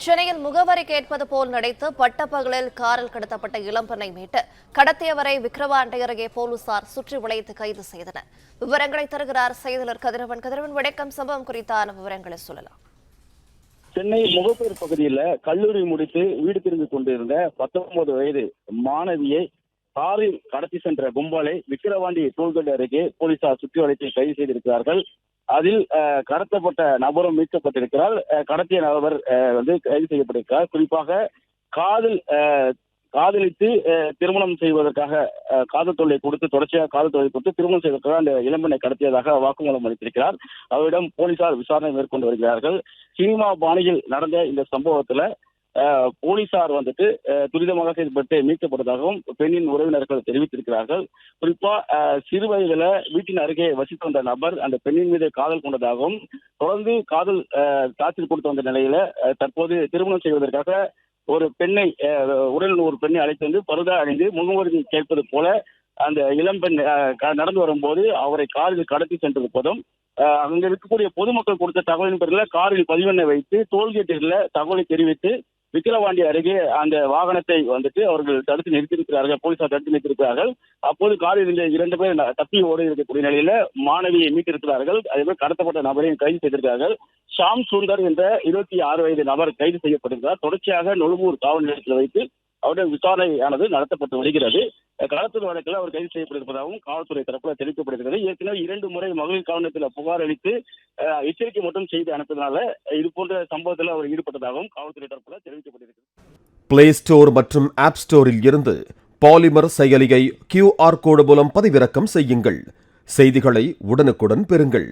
சென்னையில் முகவரி கேட்பது போல் நடித்து பட்டப்பகலில் காரில் கடத்தப்பட்ட இளம்பெண்ணை மீட்டு கடத்தியவரை விக்கிரவாண்டி அருகே போலீசார் சுற்றி வளைத்து கைது செய்தனர். விவரங்களை தருகிறார் செய்தியாளர் கதிரவன். வணக்கம். சம்பவம் குறித்தான விவரங்களை சொல்லலாம். சென்னை முகப்பேர் பகுதியில் கல்லூரி முடித்து வீடு திரும்பிக் கொண்டிருந்த 19 வயது மாணவியை காரில் கடத்தி சென்ற கும்பலை விக்கிரவாண்டி டோல்கேட் அருகே போலீசார் சுற்றி வளைத்து கைது செய்திருக்கிறார்கள். அதில் கடத்தப்பட்ட நபரும் மீட்கப்பட்டிருக்கிறார். கடத்திய நபர் கைது செய்யப்பட்டிருக்கிறார். குறிப்பாக காதலித்து திருமணம் செய்வதற்காக காதல் தொல்லை கொடுத்து தொடர்ச்சியாக காதல் தொல்லை கொடுத்து திருமணம் செய்வதற்காக அந்த இளம்பெண்ணை கடத்தியதாக வாக்குமூலம் அளித்திருக்கிறார். அவரிடம் போலீசார் விசாரணை மேற்கொண்டு வருகிறார்கள். சினிமா பாணியில் நடந்த இந்த சம்பவத்துல போலீசார் துரிதமாக செயல்பட்டு மீட்கப்பட்டதாகவும் பெண்ணின் உறவினர்கள் தெரிவித்திருக்கிறார்கள். குறிப்பா சிறு வயதுல வீட்டின் அருகே வசித்து வந்த நபர் அந்த பெண்ணின் மீது காதல் கொண்டதாகவும் தொடர்ந்து காதல் டார்ச்சர் கொடுத்து வந்த நிலையில தற்போது திருமணம் செய்வதற்காக ஒரு பெண்ணை அழைத்து வந்து பருதா அணிந்து முகவரி கேட்பது போல அந்த இளம்பெண் நடந்து வரும்போது அவரை காரில் கடத்தி சென்றிருப்பதும் அங்க இருக்கக்கூடிய பொதுமக்கள் கொடுத்த தகவலின் பேரில் காரில் பதிவெண்ணை வைத்து டோல்கேட்டில் தகவலை தெரிவித்து விக்கிரவாண்டி அருகே அந்த வாகனத்தை அவர்கள் தடுத்து நிறுத்தியிருக்கிறார்கள். போலீசார் தடுத்து நிறுத்தியிருக்கிறார்கள். அப்போது காரில் இருந்த 2 பேர் தப்பி ஓடி இருக்கக்கூடிய நிலையில மாணவியை மீட்டிருக்கிறார்கள். அதேபோல் கடத்தப்பட்ட நபரையும் கைது செய்திருக்கிறார்கள். ஷாம் சுந்தர் என்ற 26 வயது நபர் கைது செய்யப்பட்டிருக்கிறார். தொடர்ச்சியாக நொழும்பூர் காவல் நிலையத்தில் வைத்து அவருடைய விசாரணையானது நடத்தப்பட்டு வருகிறது. கடத்தல் வழக்கில் அவர் கைது செய்யப்பட்டிருப்பதாகவும் காவல்துறை தரப்பில் தெரிவிக்கப்படுகிறது. ஏற்கனவே 2 முறை மகளிர் காவல் நிலையத்தில் புகார் அளித்து எச்சரிக்கை மட்டும் செய்து அனுப்பதனால இது போன்ற சம்பவத்தில் அவர் ஈடுபட்டதாகவும் காவல்துறை தரப்பில் தெரிவிக்கப்பட்டிருக்கிறது. பிளே ஸ்டோர் மற்றும் ஆப் ஸ்டோரில் இருந்து பாலிமர் செயலியை QR கோடு மூலம் பதிவிறக்கம் செய்யுங்கள். செய்திகளை உடனுக்குடன் பெறுங்கள்.